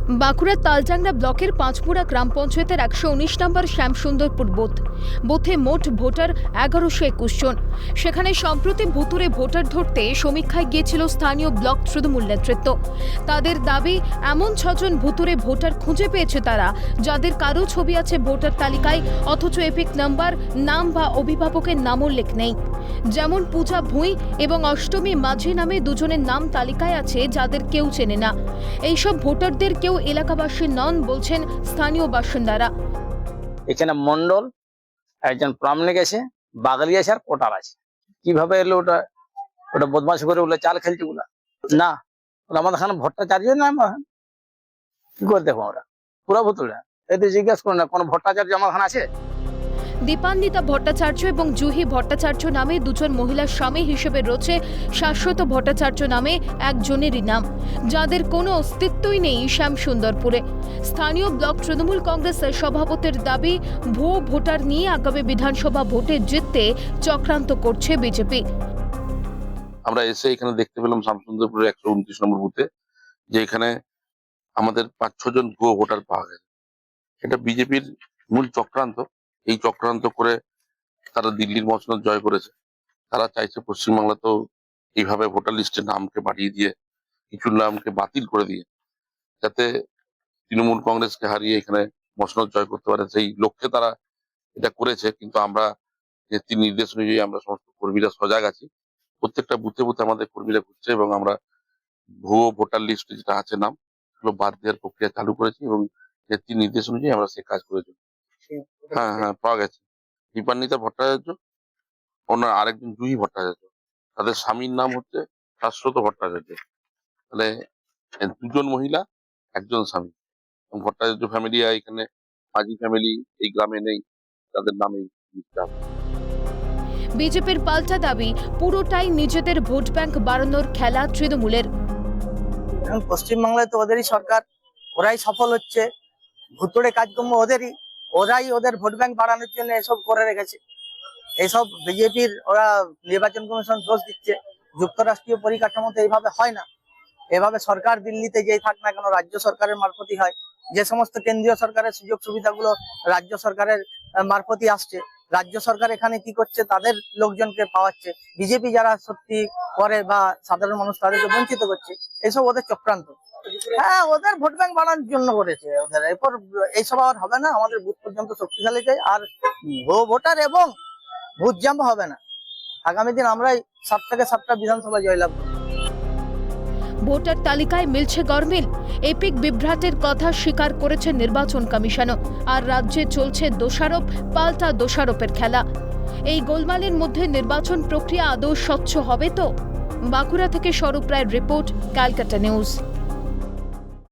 বাঁকুড়ার তালজাংরা ব্লকের পাঁচপুরা গ্রাম পঞ্চায়েতের 119 নম্বর শ্যামসুন্দরপুর বুথে মোট ভোটার 1121 জন। সেখানে সম্প্রতি ভুতুরে ভোটার ধরতে সমীক্ষায় গিয়েছিল স্থানীয় ব্লক তৃণমূল নেতৃত্ব। তাদের দাবি, এমন 6 জন ভুতুরে ভোটার খুঁজে পেয়েছে তারা, যাদের কারো ছবি আছে ভোটার তালিকায়, অথচ এপিক নাম্বার, নাম বা অভিভাবকের নাম উল্লেখ নেই। যেমন পূজা ভুঁই এবং অষ্টমী মাঝি নামে দুজনের নাম তালিকায় আছে, যাদের কেউ চেনে না। এইসব ভোটারদের কেউ এলাকাবাসী নন বলছেন স্থানীয় বাসিন্দারা। এখানে মন্ডল, একজন প্রামাণিক আছে, বাগালি আছে আর কোটার আছে। কিভাবে এলো ওটা? ওটা বদমাশ করে বলে চাল খেলছে ওগুলা না। আমাদের এখানে ভট্টাচার্য না, কি করে দেখো আমরা পুরা ভুতুরা। এতে জিজ্ঞাসা করো না কোন ভট্টাচার্য আমার এখানে আছে। দীপান্বিতা ভট্টাচার্য এবং জুহি ভট্টাচার্য নামে দুজন মহিলার স্বামী হিসেবে রয়েছে শাশ্বত ভট্টাচার্য নামে একজনেরই নাম, যাদের কোনো অস্তিত্বই নেই শ্যামসুন্দরপুরে। স্থানীয় ব্লক তৃণমূল কংগ্রেসের সভাপতির দাবি, ভুয়ো ভোটার নিয়ে আগামী বিধানসভা ভোটে জিততে চক্রান্ত করছে বিজেপি। আমরা এসে এখানে দেখতে পেলাম শ্যামসুন্দরপুরের 129 নম্বর বুথে যে এখানে আমাদের 5-6 জন ভুয়ো ভোটার পাওয়া গেছে। এটা বিজেপির মূল চক্রান্ত। এই চক্রান্ত করে তারা দিল্লির মসনদ জয় করেছে। তারা চাইছে পশ্চিমবাংলাতেও এইভাবে ভোটার লিস্টে নামকে বাড়িয়ে দিয়ে, কিছু নামকে বাতিল করে দিয়ে, যাতে তৃণমূল কংগ্রেসকে হারিয়ে এখানে মসনদ জয় করতে পারে, সেই লক্ষ্যে তারা এটা করেছে। কিন্তু আমরা যে নির্দেশ অনুযায়ী আমরা সমস্ত কর্মীরা সজাগ আছি। প্রত্যেকটা বুথে বুথে আমাদের কর্মীরা ঘুরছে এবং আমরা ভুয়ো ভোটার লিস্টে যেটা আছে নাম, সেগুলো বাদ দেওয়ার প্রক্রিয়া চালু করেছি এবং নির্দেশ অনুযায়ী আমরা সেই কাজ করেছি। হ্যাঁ, পাওয়া গেছে। দীপান্বিতা ভট্টাচার্য, ওনার আরেকজন জুহি ভট্টাচার্য, তাদের স্বামীর নাম হচ্ছে শাশ্বত ভট্টাচার্য। তাহলে 2 জন মহিলা, 1 জন স্বামী। এবং ভট্টাচার্য ফ্যামিলি এখানে, মাঝি ফ্যামিলি এই গ্রামে নেই, তাদের নামেই লিখতে হবে। বিজেপির পাল্টা দাবি, পুরোটাই নিজেদের ভোট ব্যাংক বাড়ানোর খেলা তৃণমূলের। পশ্চিমবাংলায় তো ওদেরই সরকার, ওরাই সফল হচ্ছে, ভুতুড়ে কাজকর্ম ওদেরই, ওরাই ওদের ভোট ব্যাংক বাড়ানোর জন্য এসব করে রেখেছে। এইসব বিজেপির ওরা নির্বাচন কমিশন দোষ দিচ্ছে। যুক্তরাষ্ট্রীয় পরিকাঠামোতে এইভাবে হয় না। এভাবে সরকার দিল্লিতে যেই থাক না কেন, রাজ্য সরকারের মারফতই হয়। যে সমস্ত কেন্দ্রীয় সরকারের সুযোগ সুবিধাগুলো রাজ্য সরকারের মারফতই আসছে, রাজ্য সরকার এখানে কি করছে, তাদের লোকজনকে পাওয়াচ্ছে। বিজেপি যারা সত্যি করে বা সাধারণ মানুষ তাদেরকে বঞ্চিত করছে, এসব ওদের চক্রান্ত। হ্যাঁ, ওদের ভোট ব্যাংক বাড়ানোর জন্য করেছে ওদের। এরপর এইসব আর হবে না। আমাদের বুথ পর্যন্ত শক্তিশালী চাই, আর ভুয়ো ভোটার এবং ভোট জাম্প হবে না। আগামী দিন আমরাই 7 থেকে 7টা বিধানসভা জয়লাভ করব। ভোটার তালিকায় মিলছে গরমিল, এপিক বিভ্রাটের কথা স্বীকার করেছে নির্বাচন কমিশনও। আর রাজ্যে চলছে দোষারোপ পাল্টা দোষারোপের খেলা। এই গোলমালের মধ্যে নির্বাচন প্রক্রিয়া আদৌ স্বচ্ছ হবে তো? বাঁকুড়া থেকে স্বরূপ রায়ের রিপোর্ট, ক্যালকাটা নিউজ।